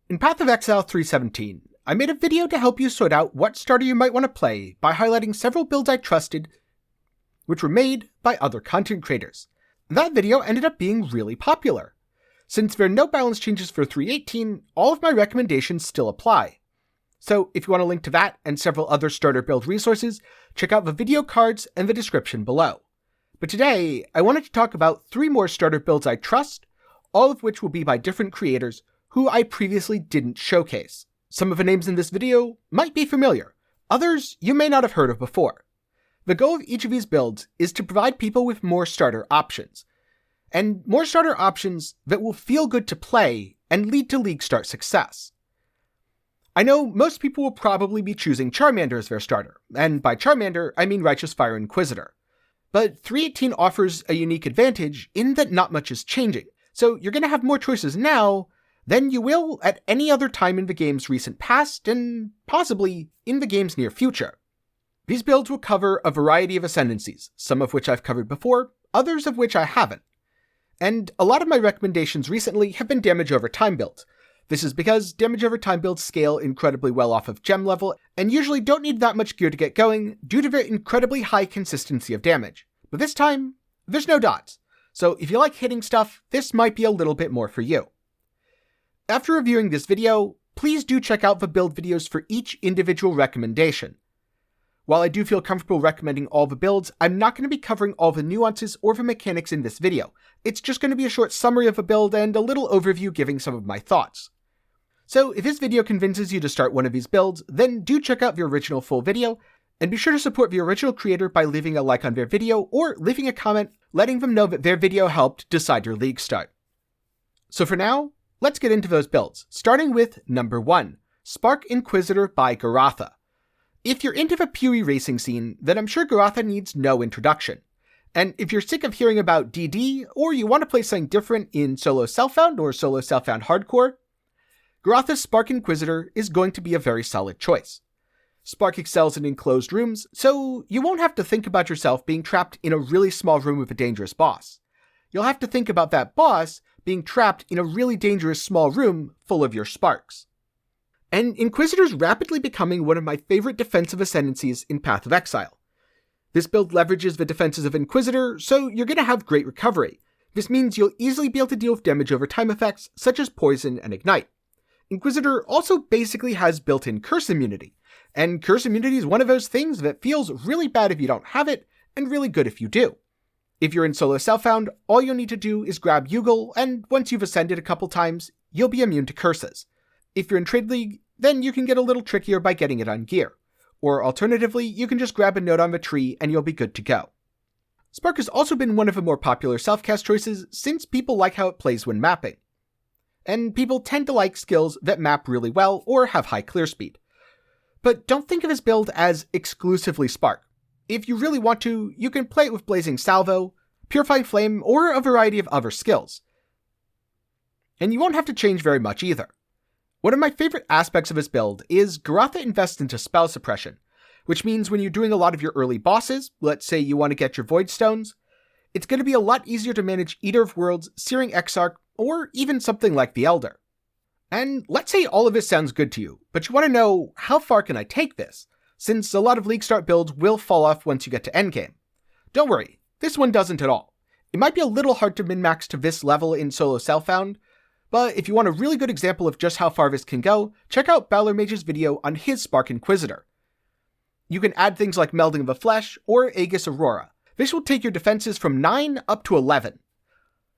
In Path of Exile 3.17, I made a video to help you sort out what starter you might want to play by highlighting several builds I trusted, which were made by other content creators. That video ended up being really popular. Since there are no balance changes for 3.18, all of my recommendations still apply. So if you want a link to that and several other starter build resources, check out the video cards and the description below. But today, I wanted to talk about 3 more starter builds I trust, all of which will be by different creators who I previously didn't showcase. Some of the names in this video might be familiar, others you may not have heard of before. The goal of each of these builds is to provide people with more starter options, and more starter options that will feel good to play and lead to league start success. I know most people will probably be choosing Charmander as their starter, and by Charmander I mean Righteous Fire Inquisitor. But 3.18 offers a unique advantage in that not much is changing, so you're going to have more choices now than you will at any other time in the game's recent past, and possibly in the game's near future. These builds will cover a variety of ascendancies, some of which I've covered before, others of which I haven't. And a lot of my recommendations recently have been damage over time builds. This is because damage over time builds scale incredibly well off of gem level, and usually don't need that much gear to get going due to their incredibly high consistency of damage. But this time, there's no dots. So if you like hitting stuff, this might be a little bit more for you. After reviewing this video, please do check out the build videos for each individual recommendation. While I do feel comfortable recommending all the builds, I'm not going to be covering all the nuances or the mechanics in this video. It's just going to be a short summary of a build and a little overview giving some of my thoughts. So if this video convinces you to start one of these builds, then do check out the original full video, and be sure to support the original creator by leaving a like on their video or leaving a comment letting them know that their video helped decide your league start. So for now, let's get into those builds, starting with number 1, Spark Inquisitor by Garatha. If you're into the PoE racing scene, then I'm sure Garatha needs no introduction. And if you're sick of hearing about DD, or you want to play something different in solo self-found or solo self-found hardcore, Garatha's Spark Inquisitor is going to be a very solid choice. Spark excels in enclosed rooms, so you won't have to think about yourself being trapped in a really small room with a dangerous boss. You'll have to think about that boss being trapped in a really dangerous small room full of your sparks. And Inquisitor's rapidly becoming one of my favorite defensive ascendancies in Path of Exile. This build leverages the defenses of Inquisitor, so you're going to have great recovery. This means you'll easily be able to deal with damage over time effects such as Poison and Ignite. Inquisitor also basically has built-in curse immunity, and curse immunity is one of those things that feels really bad if you don't have it, and really good if you do. If you're in solo self-found, all you'll need to do is grab Yugal, and once you've ascended a couple times, you'll be immune to curses. If you're in Trade League, then you can get a little trickier by getting it on gear. Or alternatively, you can just grab a note on the tree and you'll be good to go. Spark has also been one of the more popular self-cast choices since people like how it plays when mapping. And people tend to like skills that map really well or have high clear speed. But don't think of this build as exclusively Spark. If you really want to, you can play it with Blazing Salvo, Purifying Flame, or a variety of other skills. And you won't have to change very much either. One of my favorite aspects of this build is Garatha invests into spell suppression, which means when you're doing a lot of your early bosses, let's say you want to get your Void Stones, it's going to be a lot easier to manage Eater of Worlds, Searing Exarch, or even something like the Elder. And let's say all of this sounds good to you, but you want to know, how far can I take this? Since a lot of League Start builds will fall off once you get to endgame. Don't worry, this one doesn't at all. It might be a little hard to min-max to this level in solo self-found, but if you want a really good example of just how far this can go, check out Balor Mage's video on his Spark Inquisitor. You can add things like Melding of the Flesh or Aegis Aurora. This will take your defenses from 9 up to 11.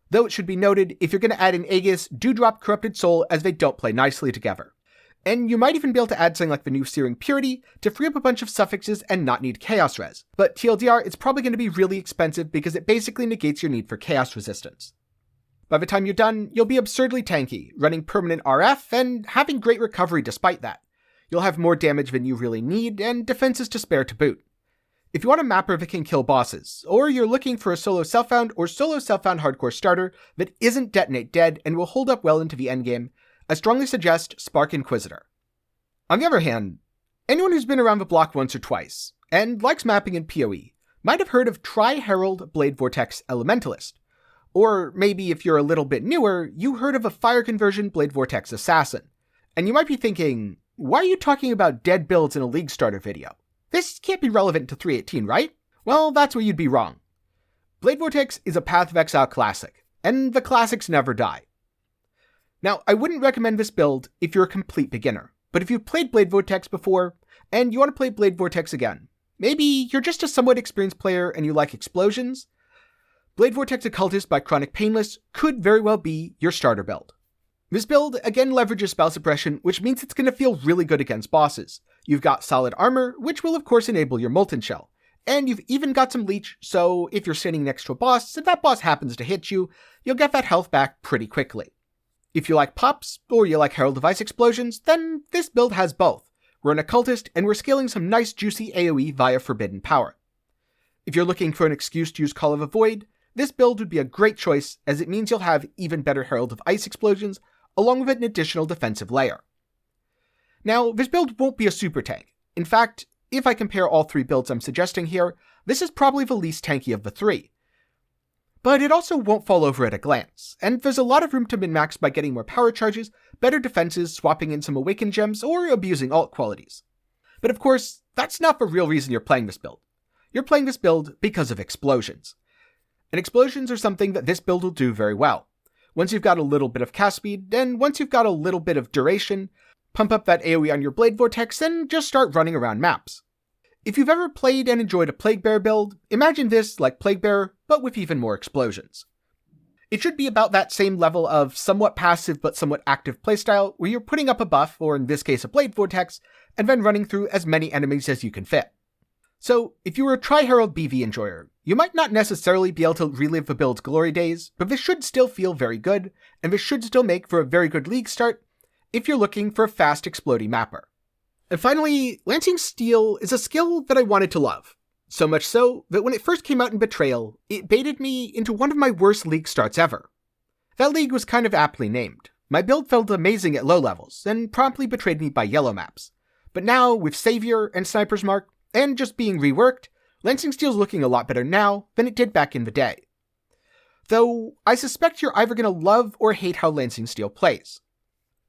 Though it should be noted, if you're going to add in Aegis, do drop Corrupted Soul as they don't play nicely together. And you might even be able to add something like the new Searing Purity to free up a bunch of suffixes and not need Chaos Res. But TLDR, it's probably going to be really expensive because it basically negates your need for Chaos Resistance. By the time you're done, you'll be absurdly tanky, running permanent RF and having great recovery despite that. You'll have more damage than you really need, and defenses to spare to boot. If you want a mapper that can kill bosses, or you're looking for a solo self-found or solo self-found hardcore starter that isn't detonate dead and will hold up well into the endgame, I strongly suggest Spark Inquisitor. On the other hand, anyone who's been around the block once or twice, and likes mapping in PoE, might have heard of Tri-Herald Blade Vortex Elementalist. Or maybe if you're a little bit newer, you heard of a Fire Conversion Blade Vortex Assassin. And you might be thinking, why are you talking about dead builds in a League Starter video? This can't be relevant to 3.18, right? Well, that's where you'd be wrong. Blade Vortex is a Path of Exile classic, and the classics never die. Now, I wouldn't recommend this build if you're a complete beginner, but if you've played Blade Vortex before, and you want to play Blade Vortex again, maybe you're just a somewhat experienced player and you like explosions, Blade Vortex Occultist by Chronic Painless could very well be your starter build. This build again leverages spell suppression, which means it's going to feel really good against bosses. You've got solid armor, which will of course enable your Molten Shell. And you've even got some leech, so if you're standing next to a boss, if that boss happens to hit you, you'll get that health back pretty quickly. If you like pops, or you like Herald of Ice explosions, then this build has both. We're an occultist, and we're scaling some nice juicy AoE via Forbidden Power. If you're looking for an excuse to use Call of a Void, this build would be a great choice, as it means you'll have even better Herald of Ice explosions, along with an additional defensive layer. Now, this build won't be a super tank. In fact, if I compare all three builds I'm suggesting here, this is probably the least tanky of the three. But it also won't fall over at a glance, and there's a lot of room to min-max by getting more power charges, better defenses, swapping in some Awakened Gems, or abusing alt qualities. But of course, that's not the real reason you're playing this build. You're playing this build because of explosions. And explosions are something that this build will do very well. Once you've got a little bit of cast speed, and once you've got a little bit of duration, pump up that AoE on your Blade Vortex and just start running around maps. If you've ever played and enjoyed a Plague Bearer build, imagine this like Plague Bearer, but with even more explosions. It should be about that same level of somewhat passive but somewhat active playstyle, where you're putting up a buff, or in this case a Blade Vortex, and then running through as many enemies as you can fit. So, if you were a Tri-Herald BV enjoyer, you might not necessarily be able to relive the build's glory days, but this should still feel very good, and this should still make for a very good league start if you're looking for a fast exploding mapper. And finally, Lancing Steel is a skill that I wanted to love. So much so that when it first came out in Betrayal, it baited me into one of my worst league starts ever. That league was kind of aptly named. My build felt amazing at low levels, and promptly betrayed me by yellow maps. But now, with Savior and Sniper's Mark, and just being reworked, Lancing Steel's looking a lot better now than it did back in the day. Though, I suspect you're either going to love or hate how Lancing Steel plays.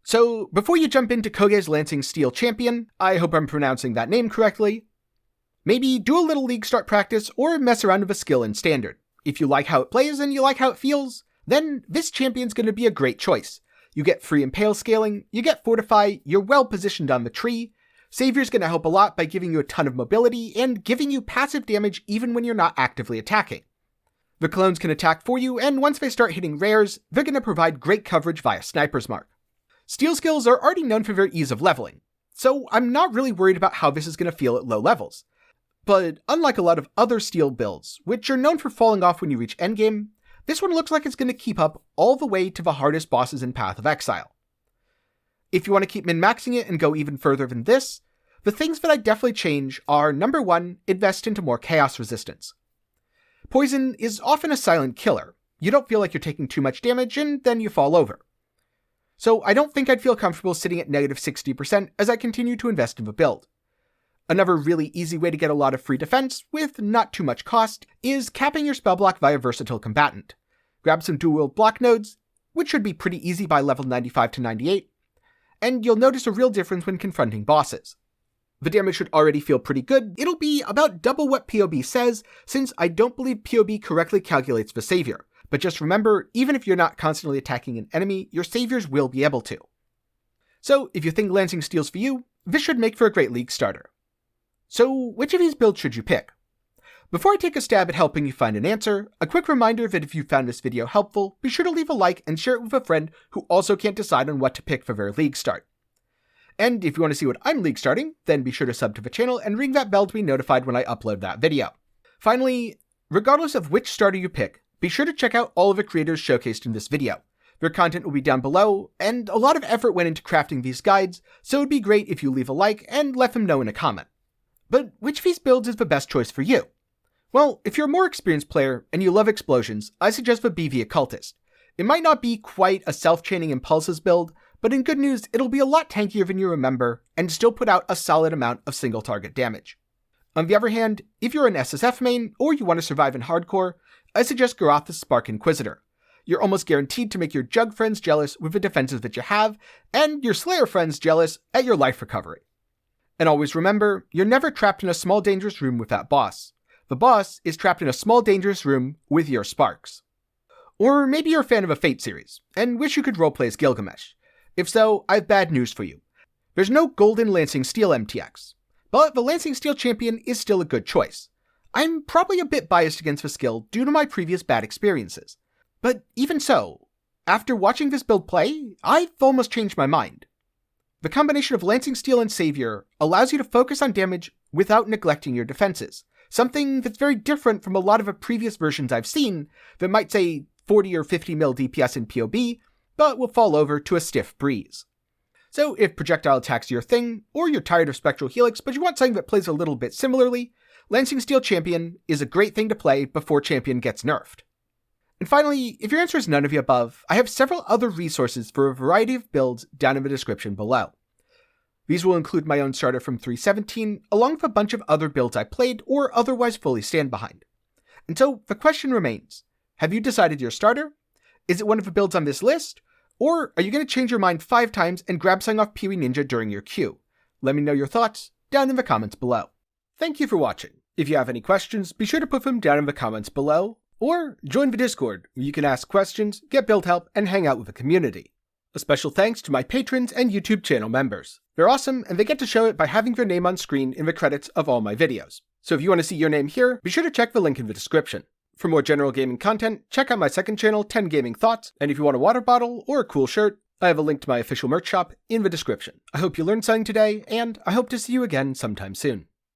So, before you jump into Koge's Lancing Steel Champion, I hope I'm pronouncing that name correctly, maybe do a little league start practice or mess around with a skill in Standard. If you like how it plays and you like how it feels, then this champion's going to be a great choice. You get free Impale scaling, you get Fortify, you're well positioned on the tree, Savior's going to help a lot by giving you a ton of mobility and giving you passive damage even when you're not actively attacking. The clones can attack for you, and once they start hitting rares, they're going to provide great coverage via Sniper's Mark. Steel skills are already known for their ease of leveling, so I'm not really worried about how this is going to feel at low levels. But unlike a lot of other Steel builds, which are known for falling off when you reach endgame, this one looks like it's going to keep up all the way to the hardest bosses in Path of Exile. If you want to keep min-maxing it and go even further than this, the things that I definitely change are, number 1, invest into more chaos resistance. Poison is often a silent killer. You don't feel like you're taking too much damage, and then you fall over. So I don't think I'd feel comfortable sitting at negative 60% as I continue to invest in the build. Another really easy way to get a lot of free defense, with not too much cost, is capping your spell block via Versatile Combatant. Grab some dual-wield block nodes, which should be pretty easy by level 95 to 98, and you'll notice a real difference when confronting bosses. The damage should already feel pretty good. It'll be about double what POB says, since I don't believe POB correctly calculates the Savior. But just remember, even if you're not constantly attacking an enemy, your Saviors will be able to. So, if you think Lancing Steel's for you, this should make for a great league starter. So, which of these builds should you pick? Before I take a stab at helping you find an answer, a quick reminder that if you found this video helpful, be sure to leave a like and share it with a friend who also can't decide on what to pick for their league start. And if you want to see what I'm league starting, then be sure to sub to the channel and ring that bell to be notified when I upload that video. Finally, regardless of which starter you pick, be sure to check out all of the creators showcased in this video. Their content will be down below, and a lot of effort went into crafting these guides, so it would be great if you leave a like and let them know in a comment. But which of these builds is the best choice for you? Well, if you're a more experienced player and you love explosions, I suggest the BV Occultist. It might not be quite a self-chaining Impulses build, but in good news, it'll be a lot tankier than you remember, and still put out a solid amount of single target damage. On the other hand, if you're an SSF main, or you want to survive in hardcore, I suggest Garroth's Spark Inquisitor. you're almost guaranteed to make your Jug friends jealous with the defenses that you have, and your Slayer friends jealous at your life recovery. And always remember, you're never trapped in a small dangerous room with that boss. The boss is trapped in a small dangerous room with your sparks. Or maybe you're a fan of a Fate series, and wish you could roleplay as Gilgamesh. If so, I have bad news for you. There's no golden Lancing Steel MTX, but the Lancing Steel champion is still a good choice. I'm probably a bit biased against the skill due to my previous bad experiences. But even so, after watching this build play, I've almost changed my mind. The combination of Lancing Steel and Savior allows you to focus on damage without neglecting your defenses, something that's very different from a lot of the previous versions I've seen that might say 40 or 50 mil DPS in POB, but will fall over to a stiff breeze. So if projectile attacks are your thing, or you're tired of Spectral Helix but you want something that plays a little bit similarly, Lancing Steel Champion is a great thing to play before Champion gets nerfed. And finally, if your answer is none of the above, I have several other resources for a variety of builds down in the description below. These will include my own starter from 3.17, along with a bunch of other builds I played or otherwise fully stand behind. And so the question remains, have you decided your starter? Is it one of the builds on this list? Or are you going to change your mind 5 times and grab something off Pee Wee Ninja during your queue? Let me know your thoughts down in the comments below. Thank you for watching. If you have any questions, be sure to put them down in the comments below, or join the Discord, where you can ask questions, get build help, and hang out with the community. A special thanks to my patrons and YouTube channel members. They're awesome, and they get to show it by having their name on screen in the credits of all my videos. So if you want to see your name here, be sure to check the link in the description. For more general gaming content, check out my second channel, 10 Gaming Thoughts, and if you want a water bottle or a cool shirt, I have a link to my official merch shop in the description. I hope you learned something today, and I hope to see you again sometime soon.